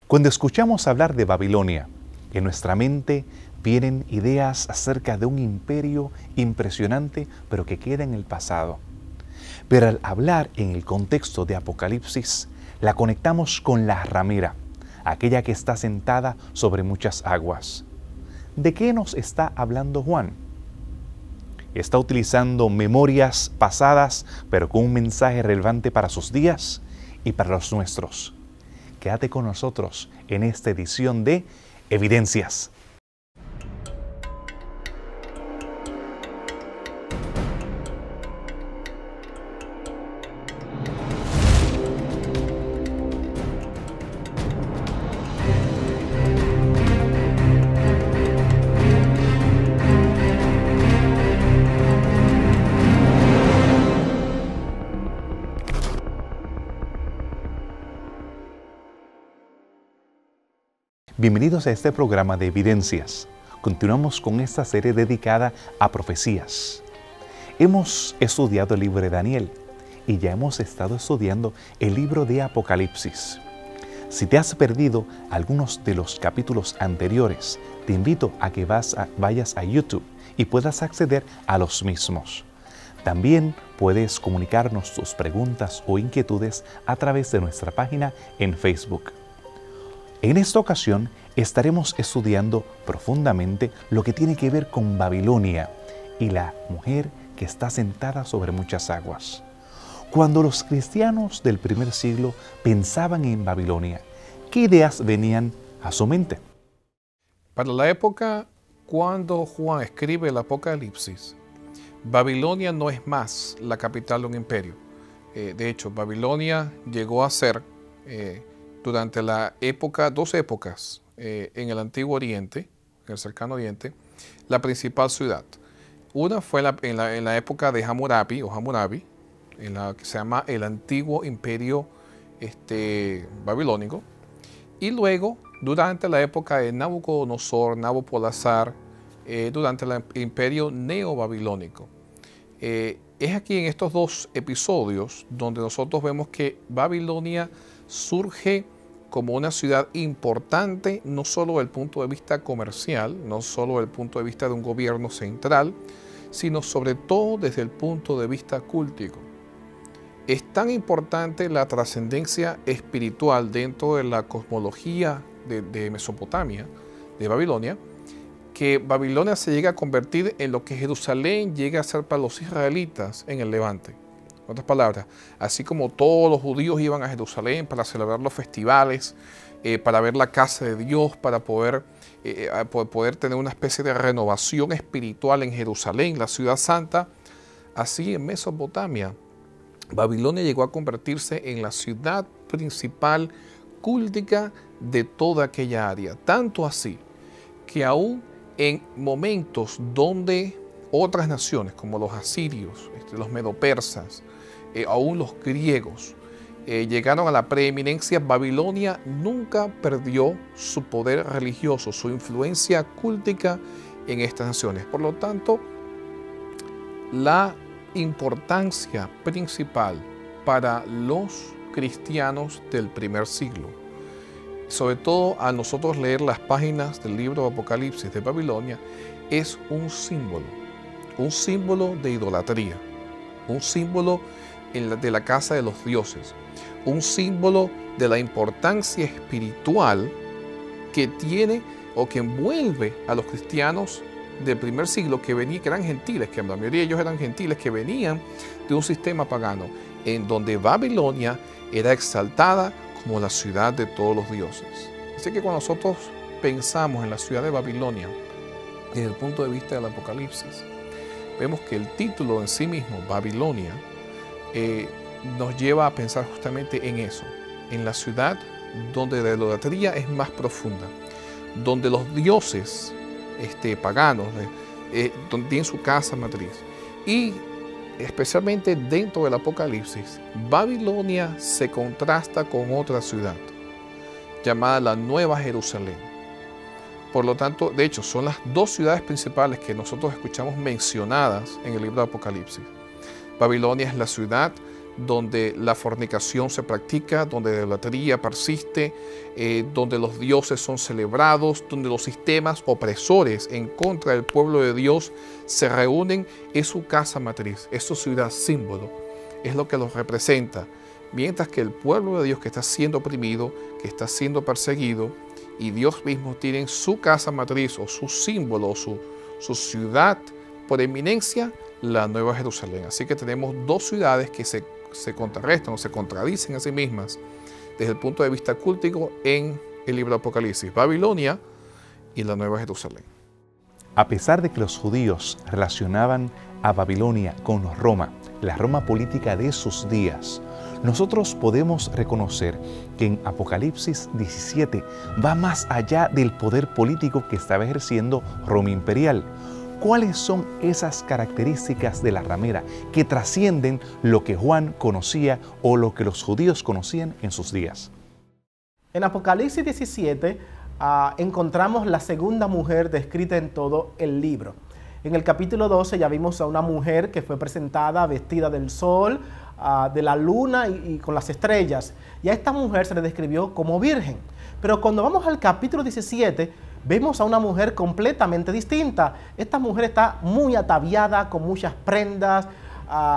Cuando escuchamos hablar de Babilonia, en nuestra mente vienen ideas acerca de un imperio impresionante, pero que queda en el pasado. Pero al hablar en el contexto de Apocalipsis, la conectamos con la ramera, aquella que está sentada sobre muchas aguas. ¿De qué nos está hablando Juan? ¿Está utilizando memorias pasadas, pero con un mensaje relevante para sus días y para los nuestros? Quédate con nosotros en esta edición de Evidencias. Bienvenidos a este programa de Evidencias. Continuamos con esta serie dedicada a profecías. Hemos estudiado el libro de Daniel y ya hemos estado estudiando el libro de Apocalipsis. Si te has perdido algunos de los capítulos anteriores, te invito a que vayas a YouTube y puedas acceder a los mismos. También puedes comunicarnos tus preguntas o inquietudes a través de nuestra página en Facebook. En esta ocasión estaremos estudiando profundamente lo que tiene que ver con Babilonia y la mujer que está sentada sobre muchas aguas. Cuando los cristianos del primer siglo pensaban en Babilonia, ¿qué ideas venían a su mente? Para la época cuando Juan escribe el Apocalipsis, Babilonia no es más la capital de un imperio. De hecho, Babilonia llegó a ser durante dos épocas en el Antiguo Oriente, en el Cercano Oriente, la principal ciudad. Una fue en la época de Hammurabi, en la que se llama el Antiguo Imperio Babilónico, y luego durante la época de Nabucodonosor, Nabopolassar, durante el Imperio Neobabilónico. Es aquí en estos dos episodios donde nosotros vemos que Babilonia surge como una ciudad importante, no solo desde el punto de vista comercial, no solo desde el punto de vista de un gobierno central, sino sobre todo desde el punto de vista cultico. Es tan importante la trascendencia espiritual dentro de la cosmología de Mesopotamia, de Babilonia, que Babilonia se llega a convertir en lo que Jerusalén llega a ser para los israelitas en el Levante. En otras palabras, así como todos los judíos iban a Jerusalén para celebrar los festivales, para ver la casa de Dios, para poder tener una especie de renovación espiritual en Jerusalén, la ciudad santa, así en Mesopotamia, Babilonia llegó a convertirse en la ciudad principal cúltica de toda aquella área. Tanto así que aún en momentos donde otras naciones como los asirios, los medopersas, aún los griegos, llegaron a la preeminencia, Babilonia nunca perdió su poder religioso, su influencia cúltica en estas naciones. Por lo tanto, la importancia principal para los cristianos del primer siglo, sobre todo a nosotros leer las páginas del libro de Apocalipsis de Babilonia, es un símbolo de idolatría, un símbolo de la casa de los dioses, un símbolo de la importancia espiritual que tiene o que envuelve a los cristianos del primer siglo que eran gentiles, que la mayoría de ellos eran gentiles, que venían de un sistema pagano, en donde Babilonia era exaltada como la ciudad de todos los dioses. Así que cuando nosotros pensamos en la ciudad de Babilonia, desde el punto de vista del Apocalipsis, vemos que el título en sí mismo, Babilonia, nos lleva a pensar justamente en eso, en la ciudad donde la idolatría es más profunda, donde los dioses paganos donde tienen su casa matriz. Y especialmente dentro del Apocalipsis, Babilonia se contrasta con otra ciudad llamada la Nueva Jerusalén. Por lo tanto, de hecho, son las dos ciudades principales que nosotros escuchamos mencionadas en el libro de Apocalipsis. Babilonia es la ciudad donde la fornicación se practica, donde la idolatría persiste, donde los dioses son celebrados, donde los sistemas opresores en contra del pueblo de Dios se reúnen, es su casa matriz, es su ciudad símbolo, es lo que los representa. Mientras que el pueblo de Dios que está siendo oprimido, que está siendo perseguido, y Dios mismo tiene su casa matriz o su símbolo, su ciudad por eminencia, la Nueva Jerusalén. Así que tenemos dos ciudades que se contrarrestan o se contradicen a sí mismas desde el punto de vista cultico en el libro de Apocalipsis: Babilonia y la Nueva Jerusalén. A pesar de que los judíos relacionaban a Babilonia con Roma, la Roma política de esos días, nosotros podemos reconocer que en Apocalipsis 17 va más allá del poder político que estaba ejerciendo Roma imperial. ¿Cuáles son esas características de la ramera que trascienden lo que Juan conocía o lo que los judíos conocían en sus días? En Apocalipsis 17 encontramos la segunda mujer descrita en todo el libro. En el capítulo 12 ya vimos a una mujer que fue presentada vestida del sol, de la luna y con las estrellas. Y a esta mujer se le describió como virgen. Pero cuando vamos al capítulo 17, vemos a una mujer completamente distinta. Esta mujer está muy ataviada, con muchas prendas,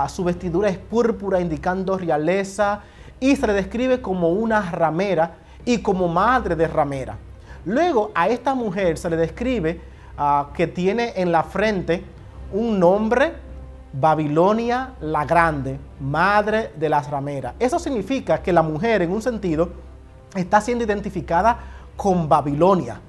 su vestidura es púrpura, indicando realeza, y se le describe como una ramera y como madre de ramera. Luego a esta mujer se le describe que tiene en la frente un nombre: Babilonia la Grande, madre de las rameras. Eso significa que la mujer, en un sentido, está siendo identificada con Babilonia.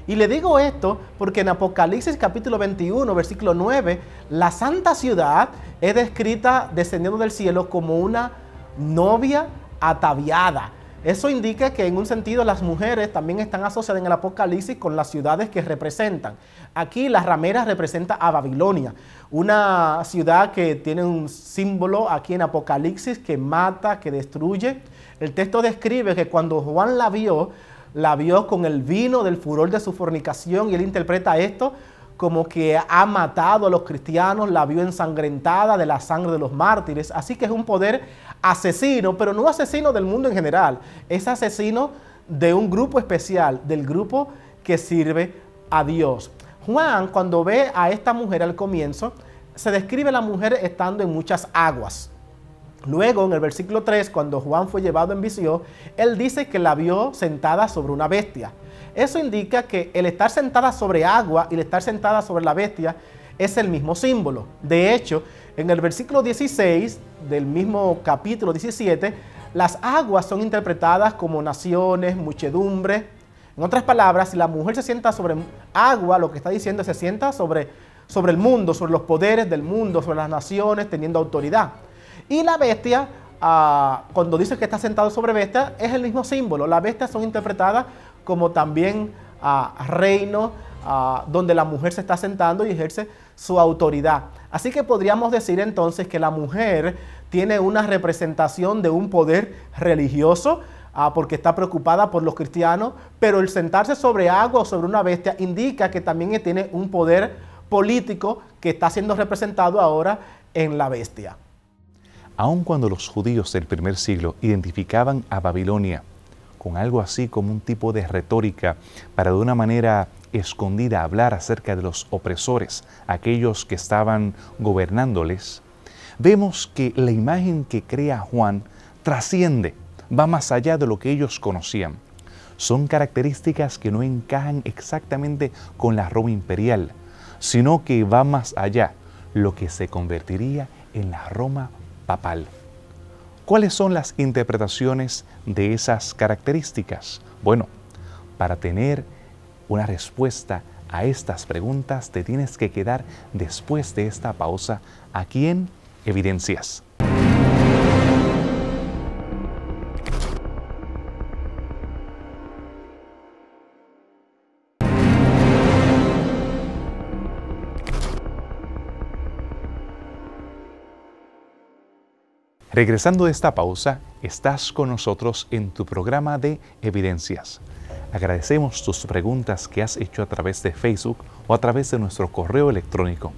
Y le digo esto porque en Apocalipsis capítulo 21, versículo 9, la santa ciudad es descrita descendiendo del cielo como una novia ataviada. Eso indica que en un sentido las mujeres también están asociadas en el Apocalipsis con las ciudades que representan. Aquí la ramera representa a Babilonia, una ciudad que tiene un símbolo aquí en Apocalipsis que mata, que destruye. El texto describe que cuando Juan la vio con el vino del furor de su fornicación, y él interpreta esto como que ha matado a los cristianos, la vio ensangrentada de la sangre de los mártires. Así que es un poder asesino, pero no asesino del mundo en general, es asesino de un grupo especial, del grupo que sirve a Dios. Juan, cuando ve a esta mujer al comienzo, se describe a la mujer estando en muchas aguas. Luego, en el versículo 3, cuando Juan fue llevado en visión, él dice que la vio sentada sobre una bestia. Eso indica que el estar sentada sobre agua y el estar sentada sobre la bestia es el mismo símbolo. De hecho, en el versículo 16 del mismo capítulo 17, las aguas son interpretadas como naciones, muchedumbre. En otras palabras, si la mujer se sienta sobre agua, lo que está diciendo es que se sienta sobre el mundo, sobre los poderes del mundo, sobre las naciones, teniendo autoridad. Y la bestia, cuando dice que está sentado sobre bestia, es el mismo símbolo. Las bestias son interpretadas como también reino, donde la mujer se está sentando y ejerce su autoridad. Así que podríamos decir entonces que la mujer tiene una representación de un poder religioso, porque está preocupada por los cristianos, pero el sentarse sobre agua o sobre una bestia indica que también tiene un poder político que está siendo representado ahora en la bestia. Aun cuando los judíos del primer siglo identificaban a Babilonia con algo así como un tipo de retórica para de una manera escondida hablar acerca de los opresores, aquellos que estaban gobernándoles, vemos que la imagen que crea Juan trasciende, va más allá de lo que ellos conocían. Son características que no encajan exactamente con la Roma imperial, sino que va más allá, lo que se convertiría en la Roma papal. ¿Cuáles son las interpretaciones de esas características? Bueno, para tener una respuesta a estas preguntas te tienes que quedar después de esta pausa aquí en Evidencias. Regresando de esta pausa, estás con nosotros en tu programa de Evidencias. Agradecemos tus preguntas que has hecho a través de Facebook o a través de nuestro correo electrónico.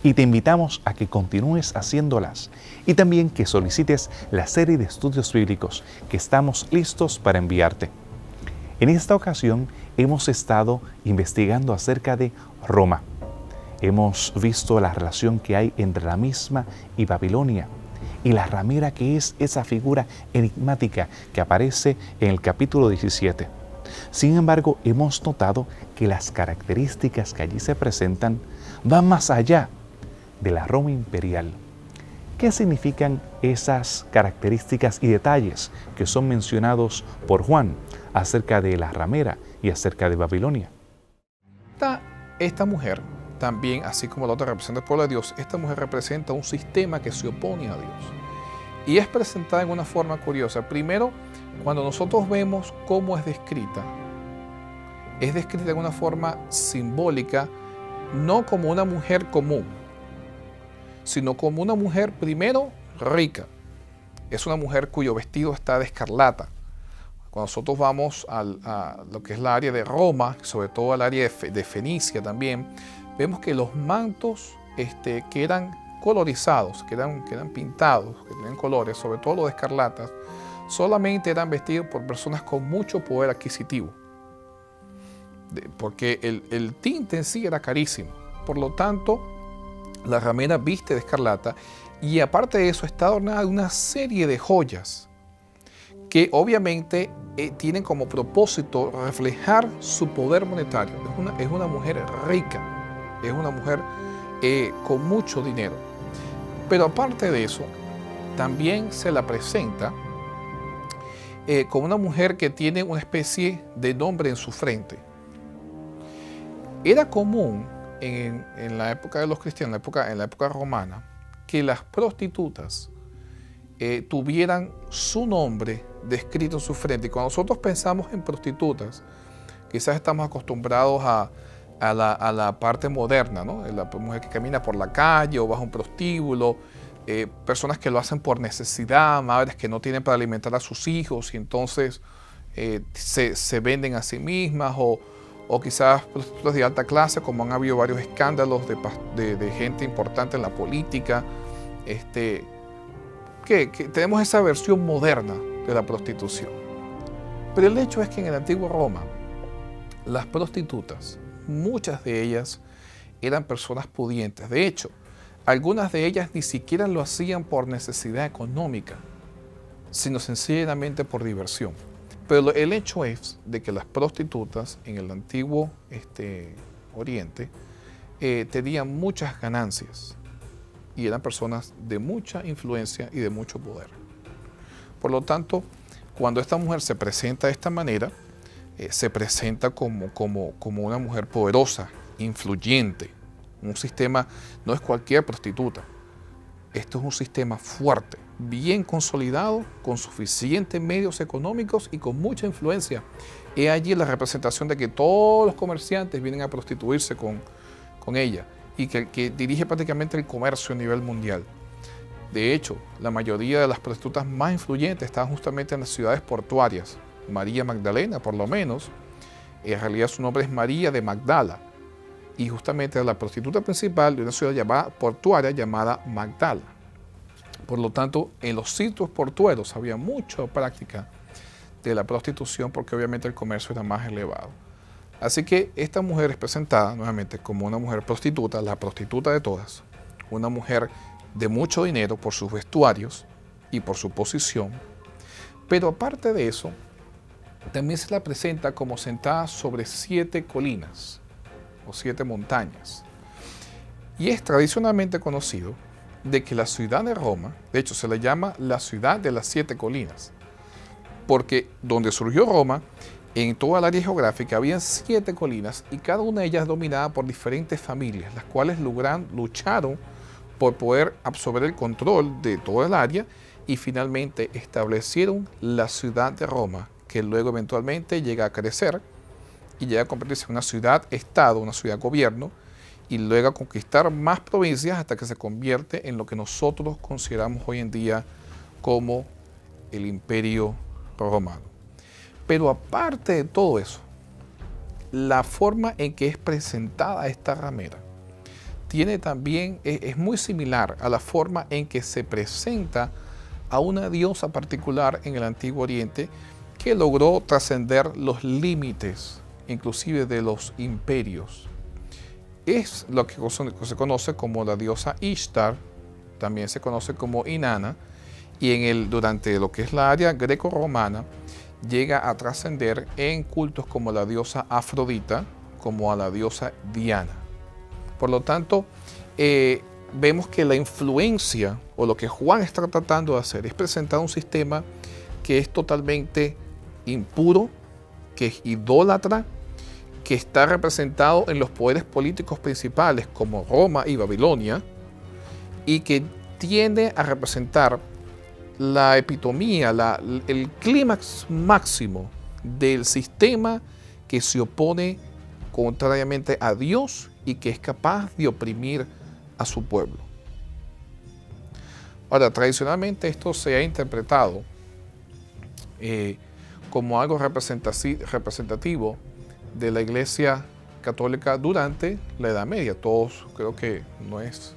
y te invitamos a que continúes haciéndolas y también que solicites la serie de estudios bíblicos que estamos listos para enviarte. En esta ocasión hemos estado investigando acerca de Roma. Hemos visto la relación que hay entre la misma y Babilonia y la ramera que es esa figura enigmática que aparece en el capítulo 17. Sin embargo, hemos notado que las características que allí se presentan van más allá de la Roma imperial. ¿Qué significan esas características y detalles que son mencionados por Juan acerca de la ramera y acerca de Babilonia? Esta mujer también, así como la otra representa el pueblo de Dios, esta mujer representa un sistema que se opone a Dios. Y es presentada en una forma curiosa. Primero, cuando nosotros vemos cómo es descrita de una forma simbólica, no como una mujer común, sino como una mujer, primero, rica. Es una mujer cuyo vestido está de escarlata. Cuando nosotros vamos a lo que es la área de Roma, sobre todo al área de Fenicia también, vemos que los mantos que eran colorizados, que eran pintados, que tenían colores, sobre todo los de escarlatas, solamente eran vestidos por personas con mucho poder adquisitivo. Porque el tinte en sí era carísimo. Por lo tanto, la ramera viste de escarlata y aparte de eso está adornada de una serie de joyas que obviamente tienen como propósito reflejar su poder monetario. Es una mujer rica, es una mujer con mucho dinero. Pero aparte de eso, también se la presenta como una mujer que tiene una especie de nombre en su frente. Era común en la época de los cristianos, en la época romana, que las prostitutas tuvieran su nombre descrito en su frente. Y cuando nosotros pensamos en prostitutas, quizás estamos acostumbrados a la parte moderna, ¿no? La mujer que camina por la calle o bajo un prostíbulo, personas que lo hacen por necesidad, madres que no tienen para alimentar a sus hijos y entonces se venden a sí mismas, o quizás prostitutas de alta clase, como han habido varios escándalos de gente importante en la política, que tenemos esa versión moderna de la prostitución. Pero el hecho es que en el antiguo Roma, las prostitutas, muchas de ellas eran personas pudientes. De hecho, algunas de ellas ni siquiera lo hacían por necesidad económica, sino sencillamente por diversión. Pero el hecho es de que las prostitutas en el antiguo Oriente tenían muchas ganancias y eran personas de mucha influencia y de mucho poder. Por lo tanto, cuando esta mujer se presenta de esta manera, se presenta como una mujer poderosa, influyente. Un sistema, no es cualquier prostituta. Esto es un sistema fuerte, bien consolidado, con suficientes medios económicos y con mucha influencia. He allí la representación de que todos los comerciantes vienen a prostituirse con ella y que dirige prácticamente el comercio a nivel mundial. De hecho, la mayoría de las prostitutas más influyentes están justamente en las ciudades portuarias. María Magdalena, por lo menos, en realidad su nombre es María de Magdala, y justamente es la prostituta principal de una ciudad portuaria llamada Magdala. Por lo tanto, en los sitios portuarios había mucha práctica de la prostitución porque obviamente el comercio era más elevado. Así que esta mujer es presentada nuevamente como una mujer prostituta, la prostituta de todas, una mujer de mucho dinero por sus vestuarios y por su posición, pero aparte de eso, también se la presenta como sentada sobre 7 colinas o 7 montañas. Y es tradicionalmente conocido de que la ciudad de Roma, de hecho se le llama la ciudad de las 7 colinas, porque donde surgió Roma, en toda el área geográfica había 7 colinas y cada una de ellas dominada por diferentes familias, las cuales lucharon por poder absorber el control de toda el área y finalmente establecieron la ciudad de Roma, que luego eventualmente llega a crecer y llega a convertirse en una ciudad-estado, una ciudad-gobierno, y luego a conquistar más provincias hasta que se convierte en lo que nosotros consideramos hoy en día como el Imperio Romano. Pero aparte de todo eso, la forma en que es presentada esta ramera tiene también, es muy similar a la forma en que se presenta a una diosa particular en el Antiguo Oriente que logró trascender los límites, inclusive de los imperios. Es lo que se conoce como la diosa Ishtar, también se conoce como Inanna, y durante lo que es la área greco-romana llega a trascender en cultos como la diosa Afrodita, como a la diosa Diana. Por lo tanto, vemos que la influencia, o lo que Juan está tratando de hacer, es presentar un sistema que es totalmente impuro, que es idólatra, que está representado en los poderes políticos principales como Roma y Babilonia, y que tiende a representar la epitomía, el clímax máximo del sistema que se opone contrariamente a Dios y que es capaz de oprimir a su pueblo. Ahora, tradicionalmente esto se ha interpretado como algo representativo de la Iglesia Católica durante la Edad Media. Todos, creo que no es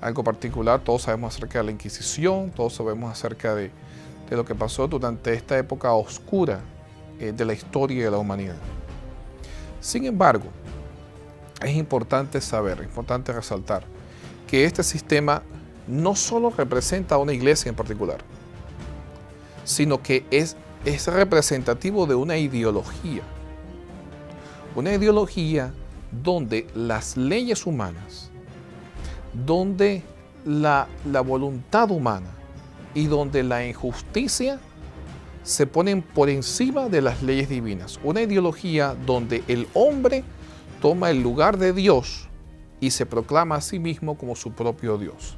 algo particular, todos sabemos acerca de la Inquisición, todos sabemos acerca de lo que pasó durante esta época oscura de la historia de la humanidad. Sin embargo, es importante saber, es importante resaltar que este sistema no solo representa a una iglesia en particular, sino que es representativo de una ideología donde las leyes humanas, donde la voluntad humana y donde la injusticia se ponen por encima de las leyes divinas. Una ideología donde el hombre toma el lugar de Dios y se proclama a sí mismo como su propio Dios.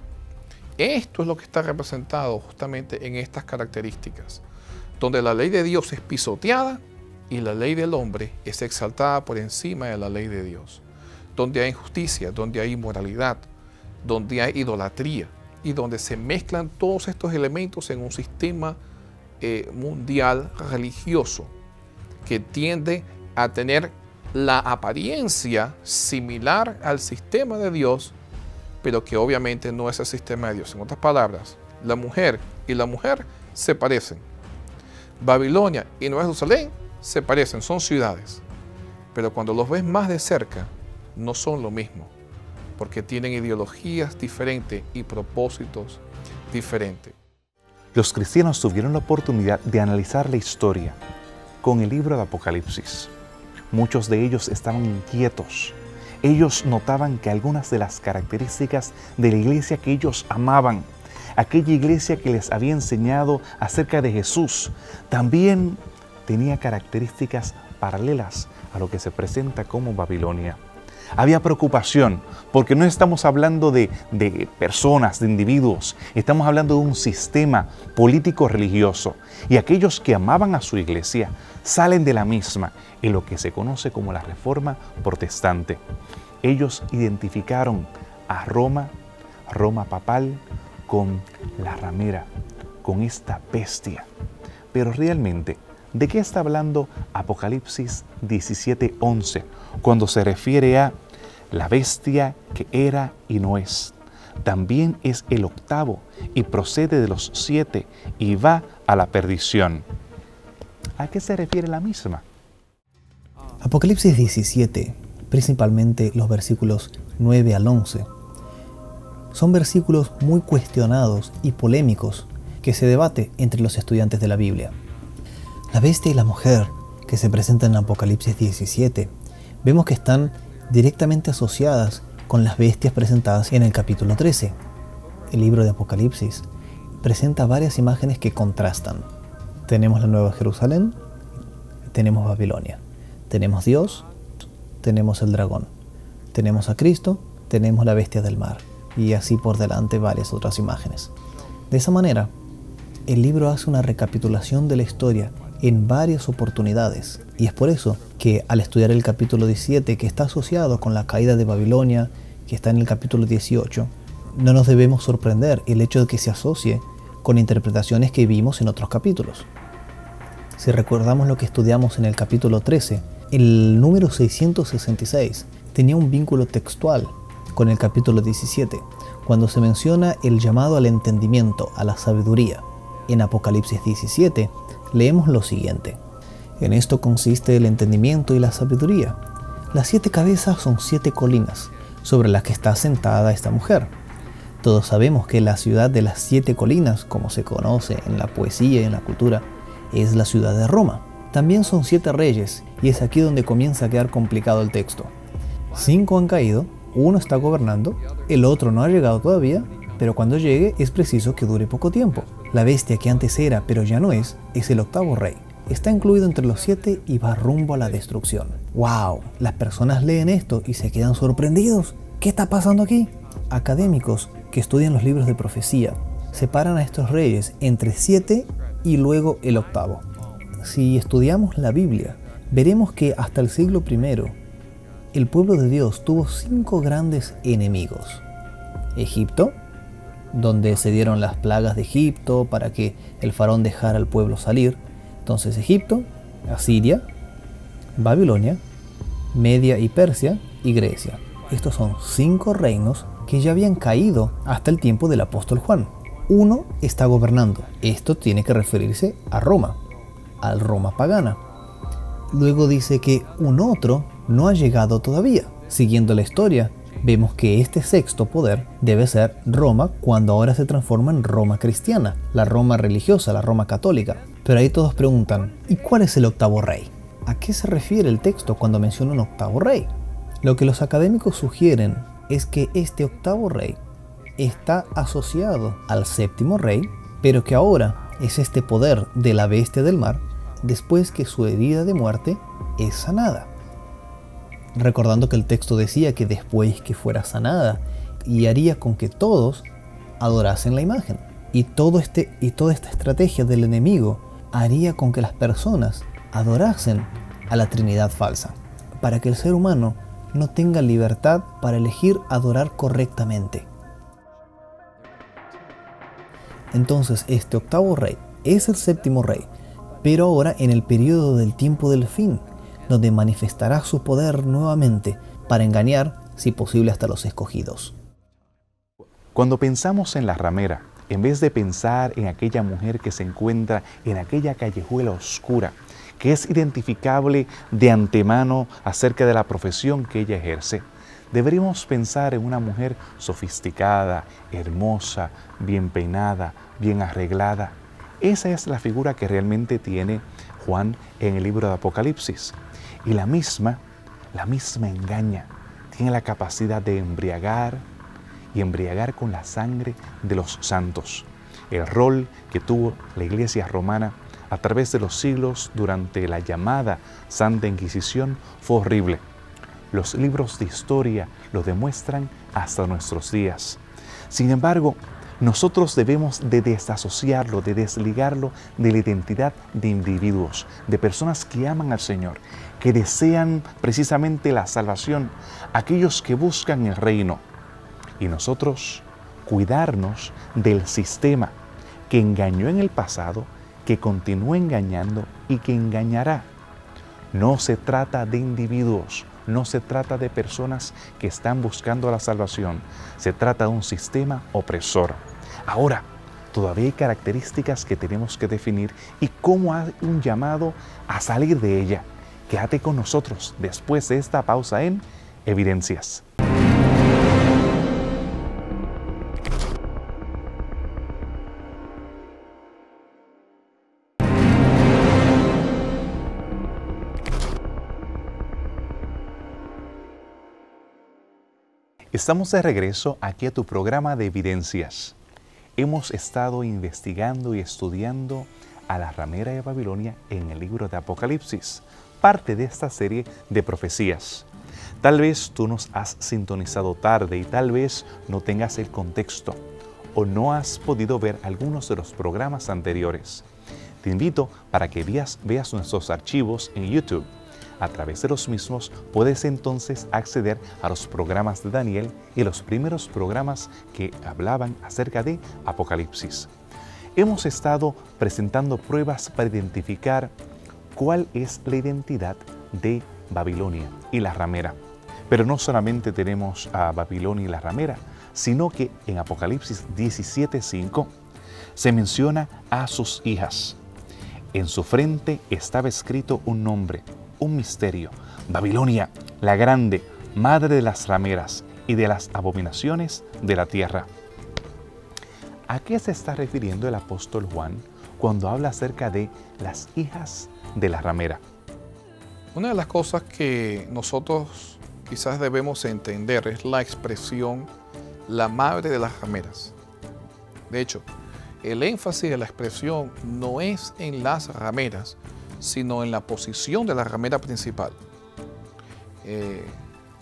Esto es lo que está representado justamente en estas características, donde la ley de Dios es pisoteada y la ley del hombre es exaltada por encima de la ley de Dios, donde hay injusticia, donde hay inmoralidad, donde hay idolatría y donde se mezclan todos estos elementos en un sistema mundial religioso que tiende a tener la apariencia similar al sistema de Dios, pero que obviamente no es el sistema de Dios. En otras palabras, la mujer y la mujer se parecen. Babilonia y Nueva Jerusalén se parecen, son ciudades, pero cuando los ves más de cerca, no son lo mismo, porque tienen ideologías diferentes y propósitos diferentes. Los cristianos tuvieron la oportunidad de analizar la historia con el libro de Apocalipsis. Muchos de ellos estaban inquietos. Ellos notaban que algunas de las características de la iglesia que ellos amaban, aquella iglesia que les había enseñado acerca de Jesús, también tenía características paralelas a lo que se presenta como Babilonia. Había preocupación, porque no estamos hablando de personas, de individuos, estamos hablando de un sistema político-religioso. Y aquellos que amaban a su iglesia salen de la misma en lo que se conoce como la Reforma Protestante. Ellos identificaron a Roma papal, con la ramera, con esta bestia. Pero realmente, ¿de qué está hablando Apocalipsis 17:11 cuando se refiere a la bestia que era y no es? También es el octavo y procede de los 7 y va a la perdición. ¿A qué se refiere la misma? Apocalipsis 17, principalmente los versículos 9 al 11, son versículos muy cuestionados y polémicos que se debate entre los estudiantes de la Biblia. La bestia y la mujer que se presentan en Apocalipsis 17, vemos que están directamente asociadas con las bestias presentadas en el capítulo 13. El libro de Apocalipsis presenta varias imágenes que contrastan. Tenemos la Nueva Jerusalén, tenemos Babilonia, tenemos Dios, tenemos el dragón, tenemos a Cristo, tenemos la bestia del mar, y así por delante varias otras imágenes. De esa manera, el libro hace una recapitulación de la historia en varias oportunidades, y es por eso que al estudiar el capítulo 17, que está asociado con la caída de Babilonia, que está en el capítulo 18, no nos debemos sorprender el hecho de que se asocie con interpretaciones que vimos en otros capítulos. Si recordamos lo que estudiamos en el capítulo 13, el número 666 tenía un vínculo textual con el capítulo 17, cuando se menciona el llamado al entendimiento, a la sabiduría. En Apocalipsis 17 leemos lo siguiente: en esto consiste el entendimiento y la sabiduría. Las 7 cabezas son 7 colinas sobre las que está sentada esta mujer. Todos sabemos que la ciudad de las 7 colinas, como se conoce en la poesía y en la cultura, es la ciudad de Roma. También son 7 reyes, y es aquí donde comienza a quedar complicado el texto. 5 han caído, 1 está gobernando, el otro no ha llegado todavía, pero cuando llegue es preciso que dure poco tiempo. La bestia que antes era, pero ya no es el 8º rey. Está incluido entre los 7 y va rumbo a la destrucción. ¡Wow! Las personas leen esto y se quedan sorprendidos. ¿Qué está pasando aquí? Académicos que estudian los libros de profecía separan a estos reyes entre 7 y luego el 8º. Si estudiamos la Biblia, veremos que hasta el siglo I, el pueblo de Dios tuvo 5 grandes enemigos. Egipto, donde se dieron las plagas de Egipto para que el faraón dejara al pueblo salir. Entonces Egipto, Asiria, Babilonia, Media y Persia y Grecia. Estos son 5 reinos que ya habían caído hasta el tiempo del apóstol Juan. 1 está gobernando. Esto tiene que referirse a Roma, al Roma pagana. Luego dice que un otro no ha llegado todavía. Siguiendo la historia, vemos que este 6º poder debe ser Roma, cuando ahora se transforma en Roma cristiana, la Roma religiosa, la Roma católica. Pero ahí todos preguntan, ¿y cuál es el 8º rey? ¿A qué se refiere el texto cuando menciona un 8º rey? Lo que los académicos sugieren es que este 8º rey está asociado al 7º rey, pero que ahora es este poder de la bestia del mar después que su herida de muerte es sanada. Recordando que el texto decía que después que fuera sanada, y haría con que todos adorasen la imagen. Y toda esta estrategia del enemigo haría con que las personas adorasen a la Trinidad falsa, para que el ser humano no tenga libertad para elegir adorar correctamente. Entonces este 8º rey es el 7º rey, pero ahora en el periodo del tiempo del fin, donde manifestará su poder nuevamente para engañar, si posible, hasta los escogidos. Cuando pensamos en la ramera, en vez de pensar en aquella mujer que se encuentra en aquella callejuela oscura, que es identificable de antemano acerca de la profesión que ella ejerce, deberíamos pensar en una mujer sofisticada, hermosa, bien peinada, bien arreglada. Esa es la figura que realmente tiene Juan en el libro de Apocalipsis. Y la misma engaña, tiene la capacidad de embriagar y embriagar con la sangre de los santos. El rol que tuvo la Iglesia romana a través de los siglos durante la llamada Santa Inquisición fue horrible. Los libros de historia lo demuestran hasta nuestros días. Sin embargo, nosotros debemos de desasociarlo, de desligarlo de la identidad de individuos, de personas que aman al Señor, que desean precisamente la salvación, aquellos que buscan el reino. Y nosotros cuidarnos del sistema que engañó en el pasado, que continúa engañando y que engañará. No se trata de individuos, no se trata de personas que están buscando la salvación, se trata de un sistema opresor. Ahora, todavía hay características que tenemos que definir y cómo hay un llamado a salir de ella. Quédate con nosotros después de esta pausa en Evidencias. Estamos de regreso aquí a tu programa de Evidencias. Hemos estado investigando y estudiando a la ramera de Babilonia en el libro de Apocalipsis, parte de esta serie de profecías. Tal vez tú nos has sintonizado tarde y tal vez no tengas el contexto o no has podido ver algunos de los programas anteriores. Te invito para que veas nuestros archivos en YouTube. A través de los mismos puedes entonces acceder a los programas de Daniel y los primeros programas que hablaban acerca de Apocalipsis. Hemos estado presentando pruebas para identificar cuál es la identidad de Babilonia y la ramera. Pero no solamente tenemos a Babilonia y la ramera, sino que en Apocalipsis 17:5 se menciona a sus hijas. En su frente estaba escrito un nombre, un misterio: Babilonia, la grande, madre de las rameras y de las abominaciones de la tierra. ¿A qué se está refiriendo el apóstol Juan cuando habla acerca de las hijas de la ramera? Una de las cosas que nosotros quizás debemos entender es la expresión la madre de las rameras. De hecho, el énfasis de la expresión no es en las rameras, sino en la posición de la ramera principal.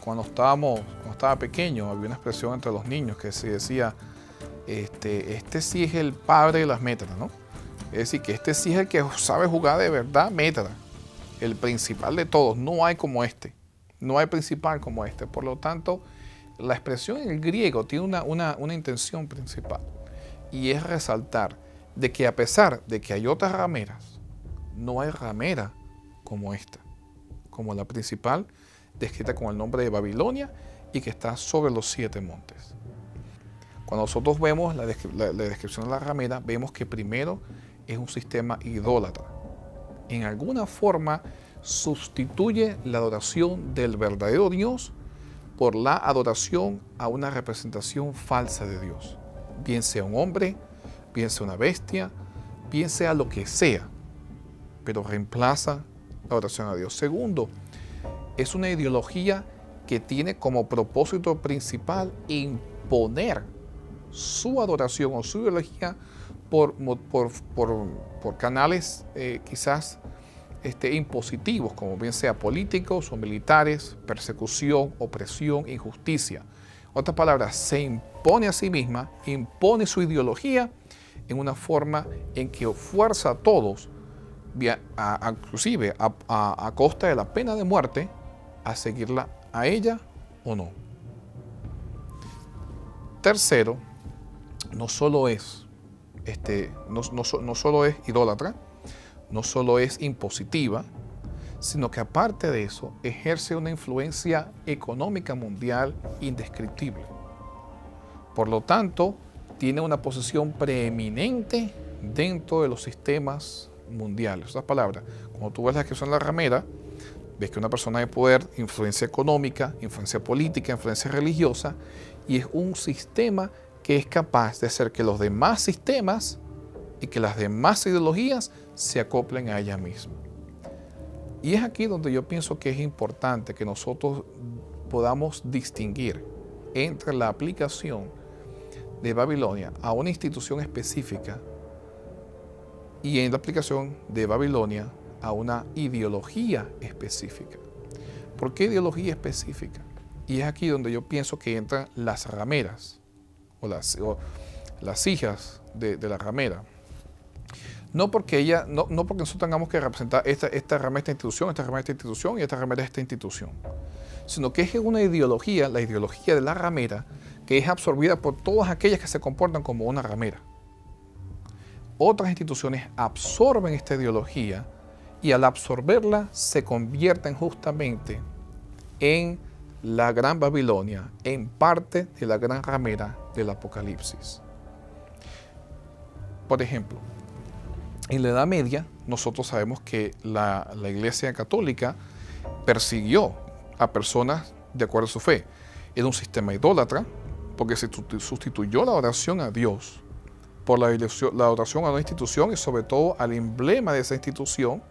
Cuando estaba pequeño, había una expresión entre los niños que se decía, este sí es el padre de las métaras, ¿no? Es decir, que este sí es el que sabe jugar de verdad métara, el principal de todos. No hay como este, no hay principal como este. Por lo tanto, la expresión en el griego tiene una intención principal, y es resaltar de que a pesar de que hay otras rameras, no hay ramera como esta, como la principal, descrita con el nombre de Babilonia y que está sobre los 7 montes. Cuando nosotros vemos la descripción de la ramera, vemos que primero es un sistema idólatra. En alguna forma sustituye la adoración del verdadero Dios por la adoración a una representación falsa de Dios. Bien sea un hombre, bien sea una bestia, bien sea lo que sea, pero reemplaza la adoración a Dios. Segundo, es una ideología que tiene como propósito principal imponer su adoración o su ideología por canales quizás impositivos, como bien sea políticos o militares, persecución, opresión, injusticia. En otras palabras, se impone a sí misma, impone su ideología en una forma en que fuerza a todos, inclusive a costa de la pena de muerte, a seguirla a ella o no. Tercero, no solo es idólatra, no solo es impositiva, sino que aparte de eso ejerce una influencia económica mundial indescriptible. Por lo tanto, tiene una posición preeminente dentro de los sistemas mundiales. En otras palabras, cuando tú ves la descripción de la ramera, ves que una persona de poder, influencia económica, influencia política, influencia religiosa, y es un sistema que es capaz de hacer que los demás sistemas y que las demás ideologías se acoplen a ella misma. Y es aquí donde yo pienso que es importante que nosotros podamos distinguir entre la aplicación de Babilonia a una institución específica y en la aplicación de Babilonia a una ideología específica. ¿Por qué ideología específica? Y es aquí donde yo pienso que entran las rameras o las hijas de la ramera. No porque nosotros tengamos que representar esta ramera esta institución, esta ramera esta institución y esta ramera esta institución, sino que es una ideología, la ideología de la ramera, que es absorbida por todas aquellas que se comportan como una ramera. Otras instituciones absorben esta ideología y al absorberla se convierten justamente en la gran Babilonia, en parte de la gran ramera del Apocalipsis. Por ejemplo, en la Edad Media, nosotros sabemos que la Iglesia Católica persiguió a personas de acuerdo a su fe. Era un sistema idólatra porque se sustituyó la adoración a Dios por la adoración a una institución y sobre todo al emblema de esa institución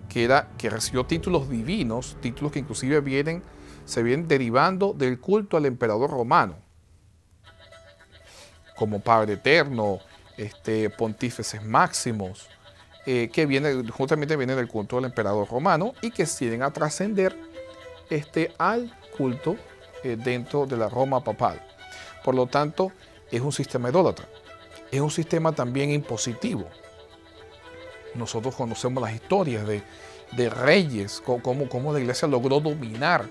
que recibió títulos divinos, títulos que inclusive se vienen derivando del culto al emperador romano, como Padre Eterno, pontífices máximos, que justamente vienen del culto del emperador romano y que siguen a trascender al culto dentro de la Roma papal. Por lo tanto, es un sistema idólatra. Es un sistema también impositivo. Nosotros conocemos las historias de reyes, cómo la iglesia logró dominar,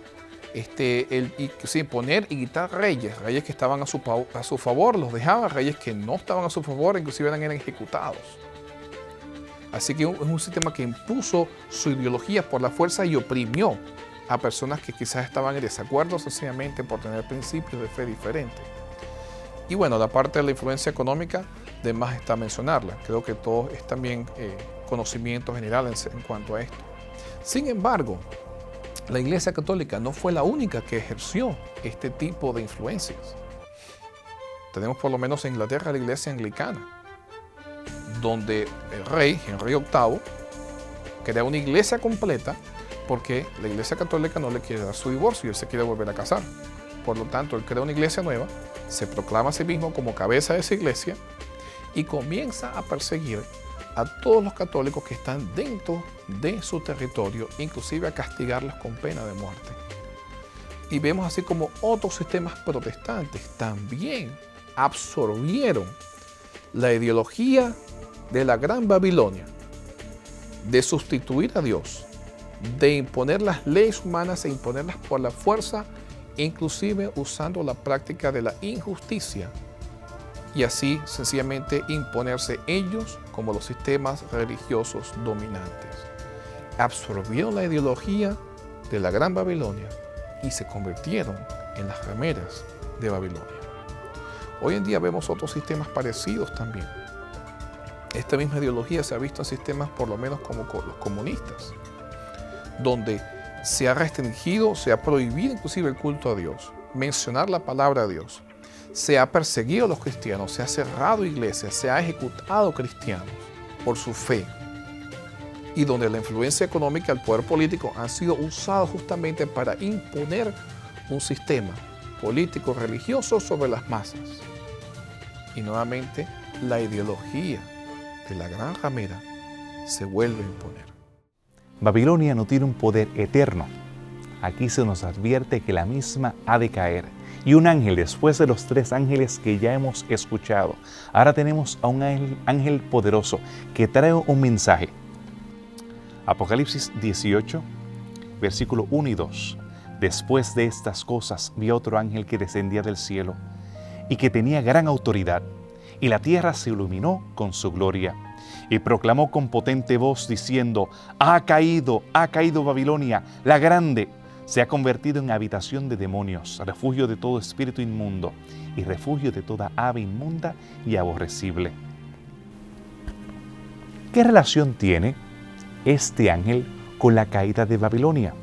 poner y quitar reyes que estaban a su favor, los dejaba, reyes que no estaban a su favor, inclusive eran ejecutados. Así que es un sistema que impuso su ideología por la fuerza y oprimió a personas que quizás estaban en desacuerdo sencillamente por tener principios de fe diferentes. Y bueno, la parte de la influencia económica, de más está mencionarla. Creo que todo es también conocimiento general en cuanto a esto. Sin embargo, la Iglesia Católica no fue la única que ejerció este tipo de influencias. Tenemos por lo menos en Inglaterra la Iglesia Anglicana, donde el rey, Henry VIII, crea una iglesia completa porque la Iglesia Católica no le quiere dar su divorcio y él se quiere volver a casar. Por lo tanto, él crea una iglesia nueva, se proclama a sí mismo como cabeza de esa iglesia y comienza a perseguir a todos los católicos que están dentro de su territorio, inclusive a castigarlos con pena de muerte. Y vemos así como otros sistemas protestantes también absorbieron la ideología de la Gran Babilonia, de sustituir a Dios, de imponer las leyes humanas e imponerlas por la fuerza, inclusive usando la práctica de la injusticia, y así sencillamente imponerse ellos como los sistemas religiosos dominantes. Absorbieron la ideología de la Gran Babilonia y se convirtieron en las rameras de Babilonia. Hoy en día vemos otros sistemas parecidos también. Esta misma ideología se ha visto en sistemas por lo menos como los comunistas, donde se ha restringido, se ha prohibido inclusive el culto a Dios, mencionar la palabra de Dios. Se ha perseguido a los cristianos, se ha cerrado iglesias, se ha ejecutado cristianos por su fe. Y donde la influencia económica, el poder político han sido usados justamente para imponer un sistema político religioso sobre las masas. Y nuevamente la ideología de la gran ramera se vuelve a imponer. Babilonia no tiene un poder eterno. Aquí se nos advierte que la misma ha de caer. Y un ángel, después de los 3 ángeles que ya hemos escuchado, ahora tenemos a un ángel poderoso que trae un mensaje. Apocalipsis 18, versículo 1 y 2. Después de estas cosas vi a otro ángel que descendía del cielo y que tenía gran autoridad, y la tierra se iluminó con su gloria. Y proclamó con potente voz diciendo: ha caído Babilonia, la grande, se ha convertido en habitación de demonios, refugio de todo espíritu inmundo y refugio de toda ave inmunda y aborrecible. ¿Qué relación tiene este ángel con la caída de Babilonia?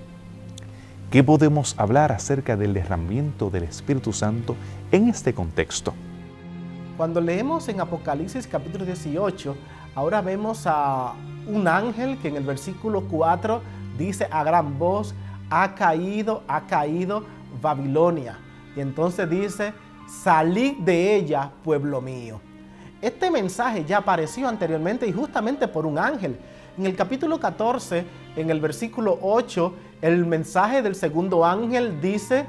¿Qué podemos hablar acerca del derramamiento del Espíritu Santo en este contexto? Cuando leemos en Apocalipsis capítulo 18, ahora vemos a un ángel que en el versículo 4 dice a gran voz: ha caído Babilonia. Y entonces dice: salid de ella, pueblo mío. Este mensaje ya apareció anteriormente y justamente por un ángel. En el capítulo 14, en el versículo 8, el mensaje del segundo ángel dice: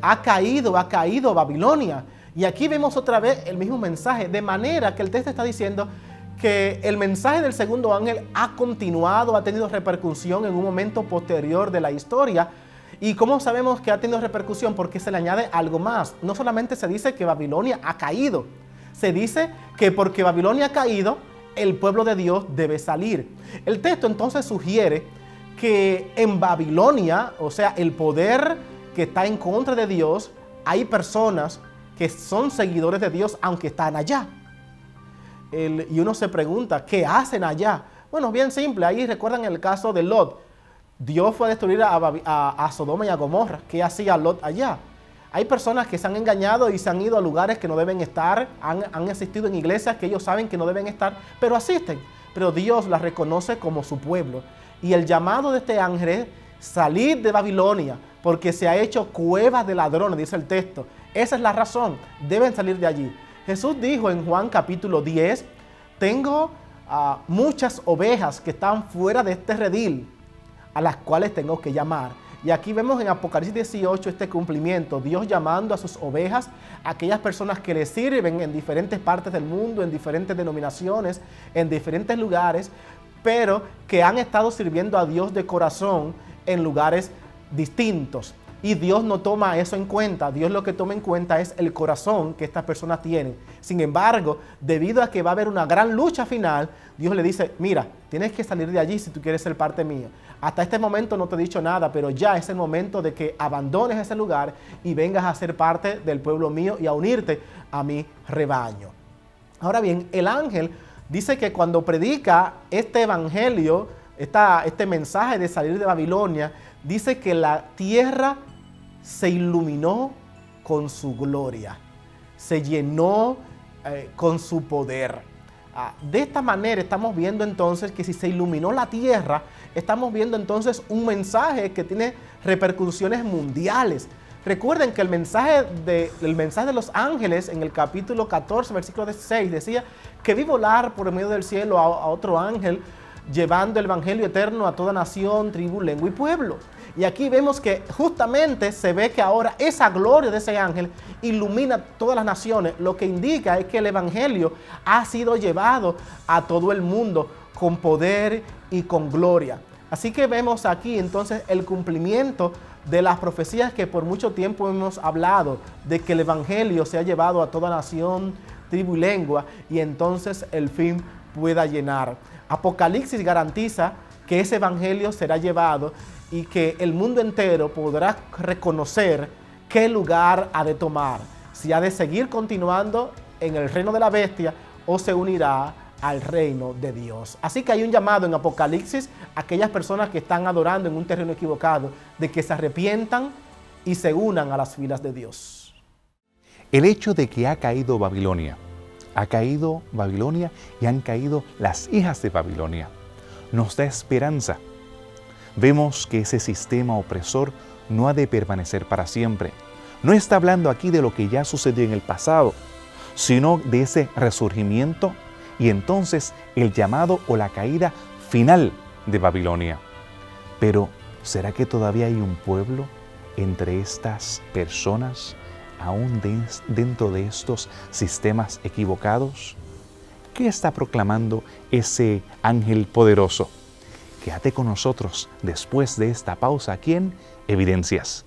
ha caído Babilonia. Y aquí vemos otra vez el mismo mensaje, de manera que el texto está diciendo que el mensaje del segundo ángel ha continuado, ha tenido repercusión en un momento posterior de la historia. ¿Y cómo sabemos que ha tenido repercusión? Porque se le añade algo más. No solamente se dice que Babilonia ha caído, se dice que porque Babilonia ha caído, el pueblo de Dios debe salir. El texto entonces sugiere que en Babilonia, o sea, el poder que está en contra de Dios, hay personas que son seguidores de Dios aunque están allá. Y uno se pregunta, ¿qué hacen allá? Bueno, bien simple. Ahí recuerdan el caso de Lot. Dios fue a destruir a Sodoma y a Gomorra. ¿Qué hacía Lot allá? Hay personas que se han engañado y se han ido a lugares que no deben estar, han asistido en iglesias que ellos saben que no deben estar, pero asisten. Pero Dios las reconoce como su pueblo. Y el llamado de este ángel es: salid de Babilonia, porque se ha hecho cueva de ladrones, dice el texto. Esa es la razón, deben salir de allí. Jesús dijo en Juan capítulo 10, tengo muchas ovejas que están fuera de este redil, a las cuales tengo que llamar. Y aquí vemos en Apocalipsis 18 este cumplimiento, Dios llamando a sus ovejas, a aquellas personas que le sirven en diferentes partes del mundo, en diferentes denominaciones, en diferentes lugares, pero que han estado sirviendo a Dios de corazón en lugares distintos. y Dios no toma eso en cuenta. Dios lo que toma en cuenta es el corazón que estas personas tienen. Sin embargo, debido a que va a haber una gran lucha final, Dios le dice, mira, tienes que salir de allí si tú quieres ser parte mía. Hasta este momento no te he dicho nada, pero ya es el momento de que abandones ese lugar y vengas a ser parte del pueblo mío y a unirte a mi rebaño. Ahora bien, el ángel dice que cuando predica este evangelio, este mensaje de salir de Babilonia, dice que la tierra se iluminó con su gloria, se llenó con su poder. De esta manera estamos viendo entonces que si se iluminó la tierra, estamos viendo entonces un mensaje que tiene repercusiones mundiales. Recuerden que el mensaje de los ángeles en el capítulo 14, versículo 16, decía que vi volar por el medio del cielo a otro ángel llevando el evangelio eterno a toda nación, tribu, lengua y pueblo. Y aquí vemos que justamente se ve que ahora esa gloria de ese ángel ilumina todas las naciones, lo que indica es que el evangelio ha sido llevado a todo el mundo con poder y con gloria. Así que vemos aquí entonces el cumplimiento de las profecías que por mucho tiempo hemos hablado, de que el evangelio se ha llevado a toda nación, tribu y lengua, y entonces el fin pueda llenar. Apocalipsis garantiza que ese evangelio será llevado y que el mundo entero podrá reconocer qué lugar ha de tomar, si ha de seguir continuando en el reino de la bestia o se unirá al reino de Dios. Así que hay un llamado en Apocalipsis a aquellas personas que están adorando en un terreno equivocado, de que se arrepientan y se unan a las filas de Dios. El hecho de que ha caído Babilonia y han caído las hijas de Babilonia, nos da esperanza. Vemos que ese sistema opresor no ha de permanecer para siempre. No está hablando aquí de lo que ya sucedió en el pasado, sino de ese resurgimiento y entonces el llamado o la caída final de Babilonia. Pero, ¿será que todavía hay un pueblo entre estas personas, aún dentro de estos sistemas equivocados? ¿Qué está proclamando ese ángel poderoso? Quédate con nosotros después de esta pausa aquí en Evidencias.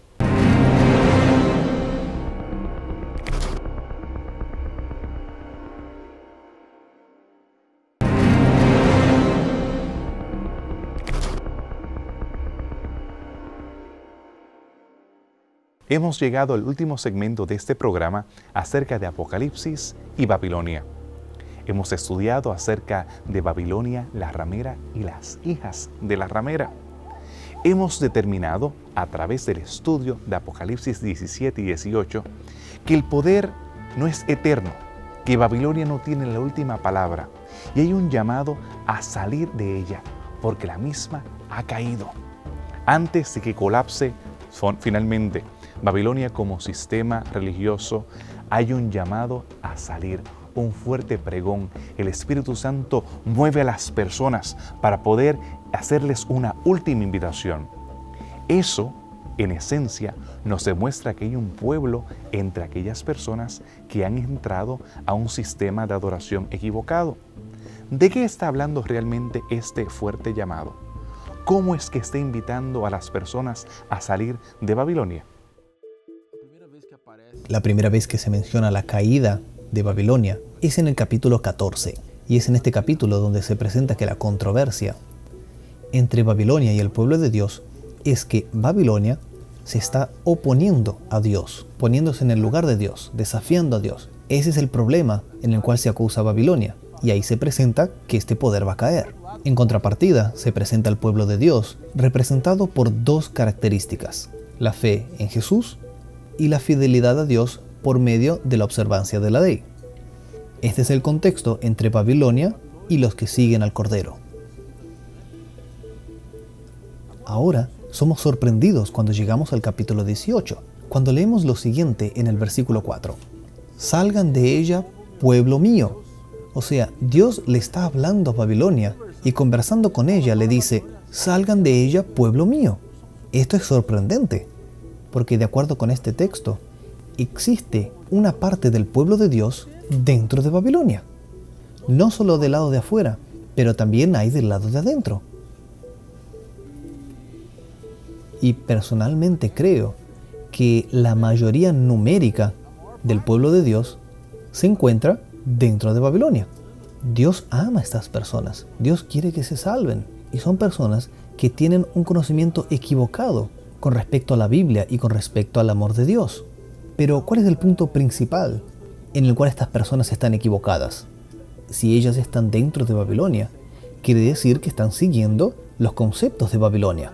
Hemos llegado al último segmento de este programa acerca de Apocalipsis y Babilonia. Hemos estudiado acerca de Babilonia, la ramera y las hijas de la ramera. Hemos determinado, a través del estudio de Apocalipsis 17 y 18, que el poder no es eterno, que Babilonia no tiene la última palabra y hay un llamado a salir de ella, porque la misma ha caído. Antes de que colapse finalmente Babilonia como sistema religioso, hay un llamado a salir, un fuerte pregón. El Espíritu Santo mueve a las personas para poder hacerles una última invitación. Eso, en esencia, nos demuestra que hay un pueblo entre aquellas personas que han entrado a un sistema de adoración equivocado. ¿De qué está hablando realmente este fuerte llamado? ¿Cómo es que está invitando a las personas a salir de Babilonia? La primera vez que se menciona la caída de Babilonia es en el capítulo 14, y es en este capítulo donde se presenta que la controversia entre Babilonia y el pueblo de Dios es que Babilonia se está oponiendo a Dios, poniéndose en el lugar de Dios, desafiando a Dios. Ese es el problema en el cual se acusa a Babilonia, y ahí se presenta que este poder va a caer. En contrapartida, se presenta al pueblo de Dios, representado por dos características: la fe en Jesús y la fidelidad a Dios por medio de la observancia de la ley. Este es el contexto entre Babilonia y los que siguen al Cordero. Ahora somos sorprendidos cuando llegamos al capítulo 18, cuando leemos lo siguiente en el versículo 4. Salgan de ella, pueblo mío. O sea, Dios le está hablando a Babilonia y conversando con ella le dice, salgan de ella, pueblo mío. Esto es sorprendente, porque de acuerdo con este texto, existe una parte del pueblo de Dios dentro de Babilonia. No solo del lado de afuera, pero también hay del lado de adentro. Y personalmente creo que la mayoría numérica del pueblo de Dios se encuentra dentro de Babilonia. Dios ama a estas personas, Dios quiere que se salven, y son personas que tienen un conocimiento equivocado con respecto a la Biblia y con respecto al amor de Dios. Pero ¿cuál es el punto principal en el cual estas personas están equivocadas? Si ellas están dentro de Babilonia, quiere decir que están siguiendo los conceptos de Babilonia.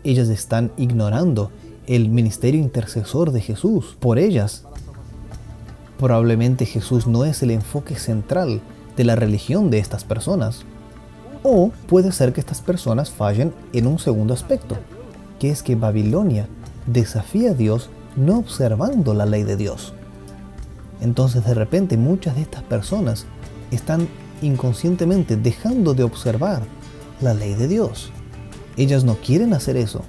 Ellas están ignorando el ministerio intercesor de Jesús por ellas. Probablemente Jesús no es el enfoque central de la religión de estas personas. O puede ser que estas personas fallen en un segundo aspecto, que es que Babilonia desafía a Dios no observando la ley de Dios. Entonces de repente muchas de estas personas están inconscientemente dejando de observar la ley de Dios. Ellas no quieren hacer eso,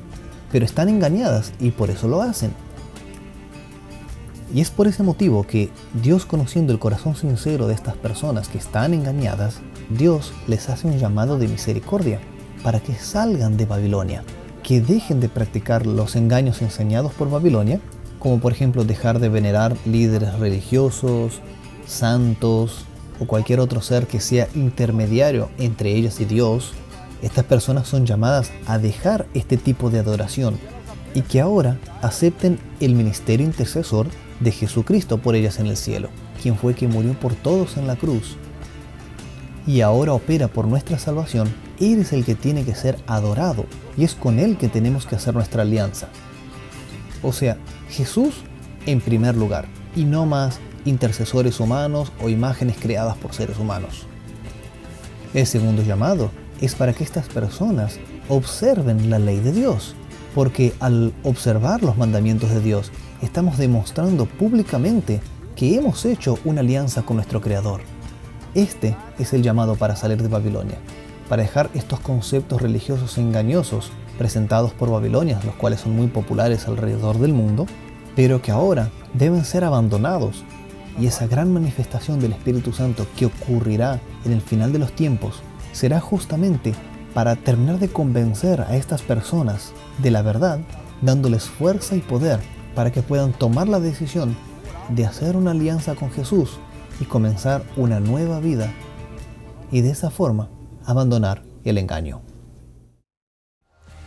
pero están engañadas y por eso lo hacen. Y es por ese motivo que Dios, conociendo el corazón sincero de estas personas que están engañadas, Dios les hace un llamado de misericordia para que salgan de Babilonia, que dejen de practicar los engaños enseñados por Babilonia, como por ejemplo dejar de venerar líderes religiosos, santos o cualquier otro ser que sea intermediario entre ellas y Dios. Estas personas son llamadas a dejar este tipo de adoración y que ahora acepten el ministerio intercesor de Jesucristo por ellas en el cielo, quien fue que murió por todos en la cruz y ahora opera por nuestra salvación. Él es el que tiene que ser adorado y es con Él que tenemos que hacer nuestra alianza. O sea, Jesús en primer lugar y no más intercesores humanos o imágenes creadas por seres humanos. El segundo llamado es para que estas personas observen la ley de Dios, porque al observar los mandamientos de Dios estamos demostrando públicamente que hemos hecho una alianza con nuestro Creador. Este es el llamado para salir de Babilonia, para dejar estos conceptos religiosos engañosos presentados por Babilonia, los cuales son muy populares alrededor del mundo, pero que ahora deben ser abandonados. Y esa gran manifestación del Espíritu Santo que ocurrirá en el final de los tiempos será justamente para terminar de convencer a estas personas de la verdad, dándoles fuerza y poder para que puedan tomar la decisión de hacer una alianza con Jesús y comenzar una nueva vida y de esa forma abandonar el engaño.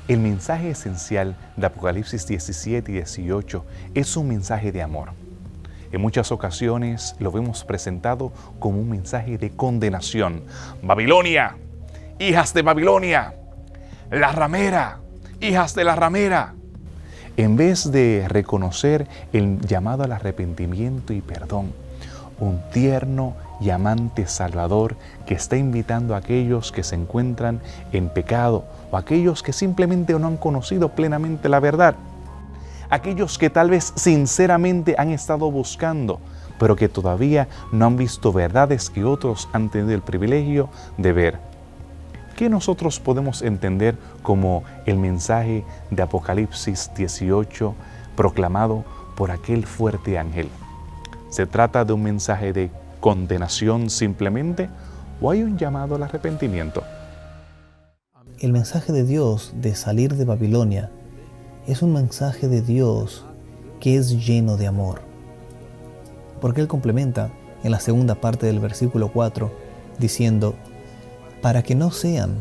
El mensaje esencial de Apocalipsis 17 y 18 es un mensaje de amor. En muchas ocasiones lo vemos presentado como un mensaje de condenación. Babilonia, hijas de Babilonia, la ramera, hijas de la ramera. En vez de reconocer el llamado al arrepentimiento y perdón, un tierno y amante Salvador que está invitando a aquellos que se encuentran en pecado o aquellos que simplemente no han conocido plenamente la verdad. Aquellos que tal vez sinceramente han estado buscando, pero que todavía no han visto verdades que otros han tenido el privilegio de ver. ¿Qué nosotros podemos entender como el mensaje de Apocalipsis 18 proclamado por aquel fuerte ángel? ¿Se trata de un mensaje de condenación simplemente o hay un llamado al arrepentimiento? El mensaje de Dios de salir de Babilonia es un mensaje de Dios que es lleno de amor. Porque Él complementa en la segunda parte del versículo 4 diciendo: para que no sean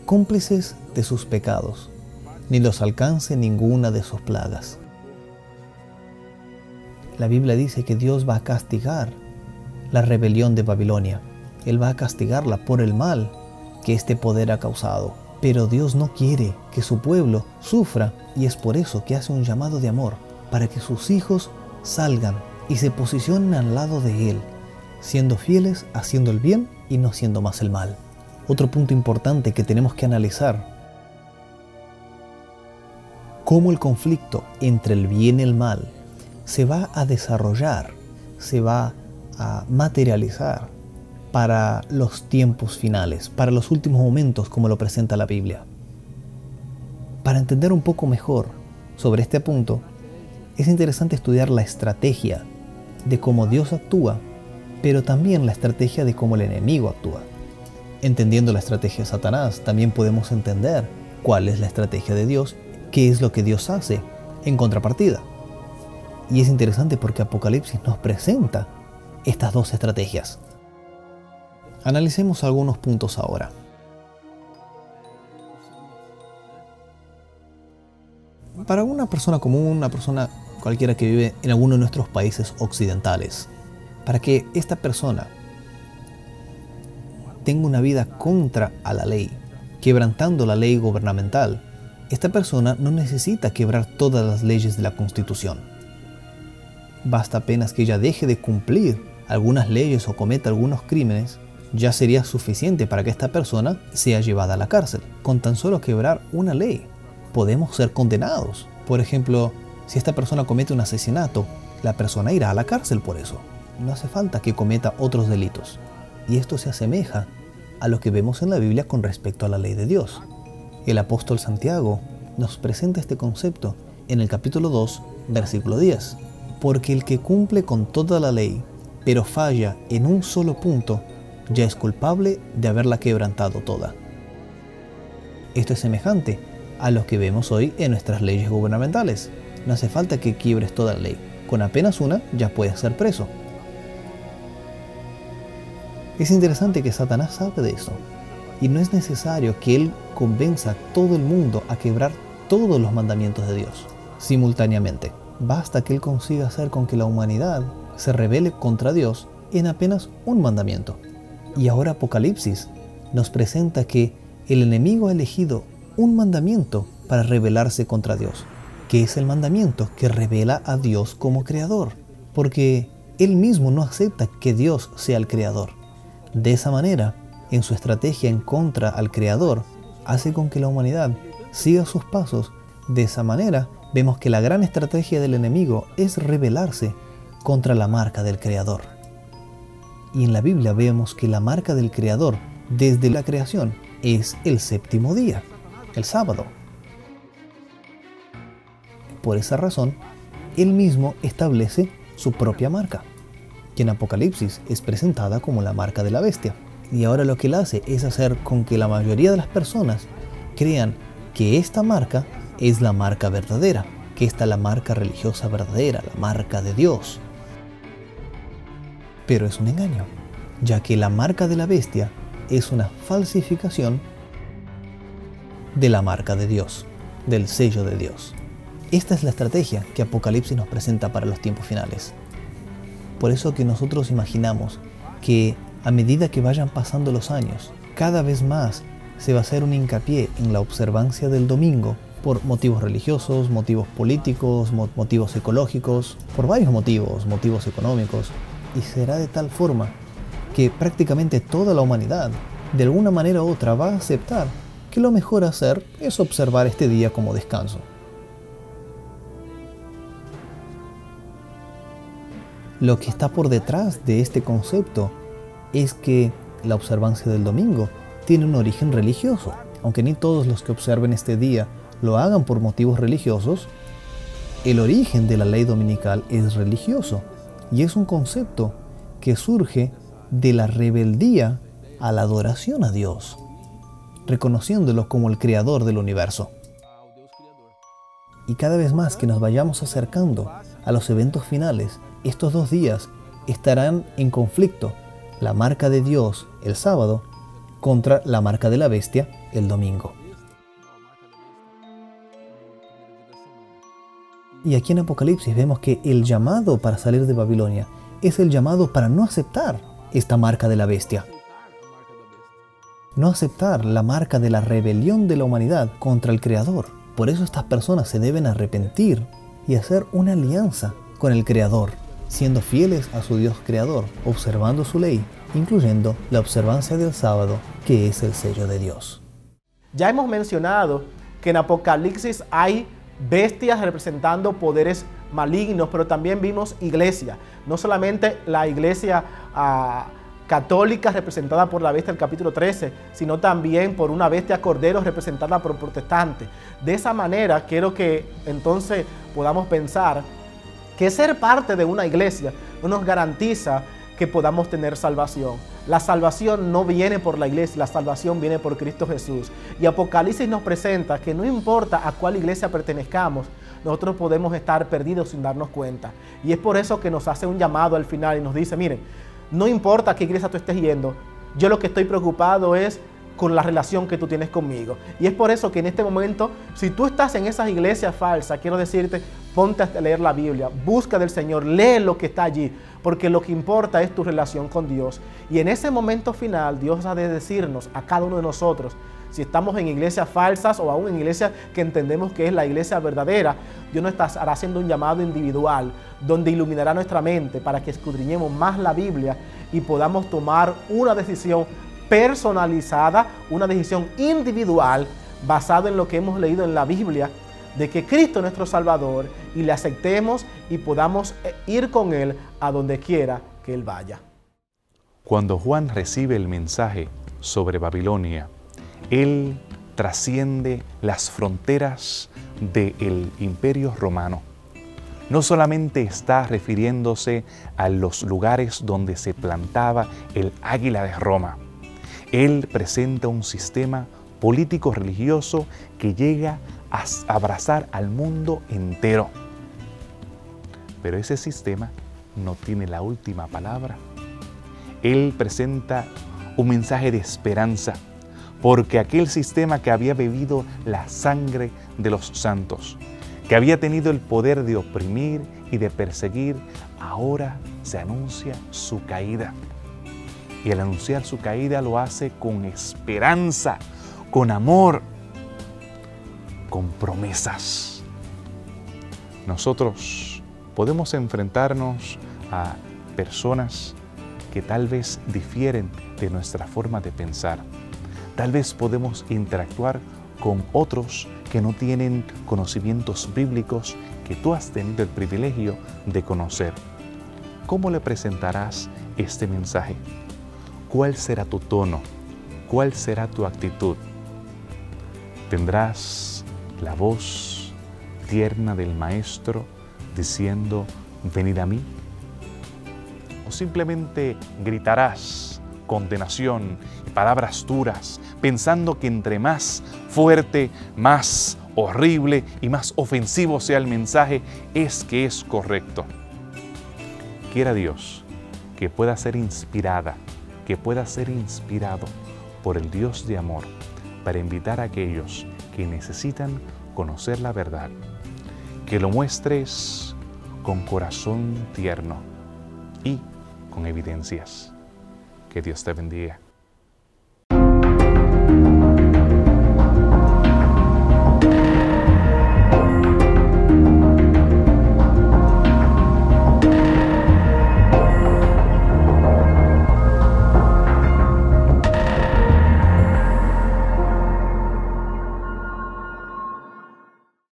cómplices de sus pecados, ni los alcance ninguna de sus plagas. La Biblia dice que Dios va a castigar la rebelión de Babilonia. Él va a castigarla por el mal que este poder ha causado. Pero Dios no quiere que su pueblo sufra y es por eso que hace un llamado de amor, para que sus hijos salgan y se posicionen al lado de Él, siendo fieles, haciendo el bien y no haciendo más el mal. Otro punto importante que tenemos que analizar: cómo el conflicto entre el bien y el mal se va a desarrollar, se va a materializar para los tiempos finales, para los últimos momentos, como lo presenta la Biblia. Para entender un poco mejor sobre este punto, es interesante estudiar la estrategia de cómo Dios actúa, pero también la estrategia de cómo el enemigo actúa. Entendiendo la estrategia de Satanás, también podemos entender cuál es la estrategia de Dios, qué es lo que Dios hace en contrapartida. Y es interesante porque Apocalipsis nos presenta estas dos estrategias. Analicemos algunos puntos ahora. Para una persona común, una persona cualquiera que vive en alguno de nuestros países occidentales, para que esta persona tenga una vida contra a la ley, quebrantando la ley gubernamental, esta persona no necesita quebrar todas las leyes de la Constitución. Basta apenas que ella deje de cumplir algunas leyes o cometa algunos crímenes, ya sería suficiente para que esta persona sea llevada a la cárcel. Con tan solo quebrar una ley, podemos ser condenados. Por ejemplo, si esta persona comete un asesinato, la persona irá a la cárcel por eso. No hace falta que cometa otros delitos. Y esto se asemeja a lo que vemos en la Biblia con respecto a la ley de Dios. El apóstol Santiago nos presenta este concepto en el capítulo 2, versículo 10. Porque el que cumple con toda la ley, pero falla en un solo punto, ya es culpable de haberla quebrantado toda. Esto es semejante a lo que vemos hoy en nuestras leyes gubernamentales. No hace falta que quiebres toda la ley. Con apenas una ya puedes ser preso. Es interesante que Satanás sabe de eso. Y no es necesario que él convenza a todo el mundo a quebrar todos los mandamientos de Dios simultáneamente. Basta que él consiga hacer con que la humanidad se rebele contra Dios en apenas un mandamiento. Y ahora Apocalipsis nos presenta que el enemigo ha elegido un mandamiento para rebelarse contra Dios, que es el mandamiento que revela a Dios como creador, porque él mismo no acepta que Dios sea el creador. De esa manera, en su estrategia en contra al creador, hace con que la humanidad siga sus pasos. De esa manera, vemos que la gran estrategia del enemigo es rebelarse contra la marca del creador. Y en la Biblia vemos que la marca del creador desde la creación es el séptimo día, el sábado. Por esa razón, él mismo establece su propia marca, que en Apocalipsis es presentada como la marca de la bestia. Y ahora lo que él hace es hacer con que la mayoría de las personas crean que esta marca es la marca verdadera, que esta es la marca religiosa verdadera, la marca de Dios. Pero es un engaño, ya que la marca de la bestia es una falsificación de la marca de Dios, del sello de Dios. Esta es la estrategia que Apocalipsis nos presenta para los tiempos finales. Por eso que nosotros imaginamos que a medida que vayan pasando los años, cada vez más se va a hacer un hincapié en la observancia del domingo por motivos religiosos, motivos políticos, motivos ecológicos, por varios motivos económicos. Y será de tal forma que prácticamente toda la humanidad, de alguna manera u otra, va a aceptar que lo mejor hacer es observar este día como descanso. Lo que está por detrás de este concepto es que la observancia del domingo tiene un origen religioso. Aunque ni todos los que observen este día lo hagan por motivos religiosos, el origen de la ley dominical es religioso y es un concepto que surge de la rebeldía a la adoración a Dios, reconociéndolo como el creador del universo. Y cada vez más que nos vayamos acercando a los eventos finales, estos dos días estarán en conflicto: la marca de Dios el sábado contra la marca de la bestia el domingo. Y aquí en Apocalipsis vemos que el llamado para salir de Babilonia es el llamado para no aceptar esta marca de la bestia. No aceptar la marca de la rebelión de la humanidad contra el Creador. Por eso estas personas se deben arrepentir y hacer una alianza con el Creador, siendo fieles a su Dios Creador, observando su ley, incluyendo la observancia del sábado, que es el sello de Dios. Ya hemos mencionado que en Apocalipsis hay bestias representando poderes malignos, pero también vimos iglesia. No solamente la iglesia católica representada por la bestia del capítulo 13, sino también por una bestia cordero representada por protestantes. De esa manera quiero que entonces podamos pensar que ser parte de una iglesia no nos garantiza que podamos tener salvación. La salvación no viene por la iglesia, la salvación viene por Cristo Jesús. Y Apocalipsis nos presenta que no importa a cuál iglesia pertenezcamos, nosotros podemos estar perdidos sin darnos cuenta. Y es por eso que nos hace un llamado al final y nos dice, miren, no importa a qué iglesia tú estés yendo, yo lo que estoy preocupado es con la relación que tú tienes conmigo. Y es por eso que en este momento, si tú estás en esas iglesias falsas, quiero decirte, ponte a leer la Biblia, busca del Señor, lee lo que está allí, porque lo que importa es tu relación con Dios. Y en ese momento final, Dios ha de decirnos a cada uno de nosotros, si estamos en iglesias falsas o aún en iglesias que entendemos que es la iglesia verdadera, Dios nos estará haciendo un llamado individual, donde iluminará nuestra mente para que escudriñemos más la Biblia y podamos tomar una decisión personalizada, una decisión individual basada en lo que hemos leído en la Biblia, de que Cristo es nuestro Salvador y le aceptemos y podamos ir con Él a donde quiera que Él vaya. Cuando Juan recibe el mensaje sobre Babilonia, él trasciende las fronteras del Imperio Romano. No solamente está refiriéndose a los lugares donde se plantaba el águila de Roma. Él presenta un sistema político-religioso que llega a abrazar al mundo entero. Pero ese sistema no tiene la última palabra. Él presenta un mensaje de esperanza, porque aquel sistema que había bebido la sangre de los santos, que había tenido el poder de oprimir y de perseguir, ahora se anuncia su caída. Y al anunciar su caída lo hace con esperanza, con amor, con promesas. Nosotros podemos enfrentarnos a personas que tal vez difieren de nuestra forma de pensar. Tal vez podemos interactuar con otros que no tienen conocimientos bíblicos que tú has tenido el privilegio de conocer. ¿Cómo le presentarás este mensaje? ¿Cuál será tu tono? ¿Cuál será tu actitud? ¿Tendrás la voz tierna del Maestro diciendo, venid a mí? ¿O simplemente gritarás condenación y palabras duras, pensando que entre más fuerte, más horrible y más ofensivo sea el mensaje, es que es correcto? Quiera Dios que pueda ser inspirada, que pueda ser inspirado por el Dios de amor para invitar a aquellos que necesitan conocer la verdad, que lo muestres con corazón tierno y con evidencias. Que Dios te bendiga.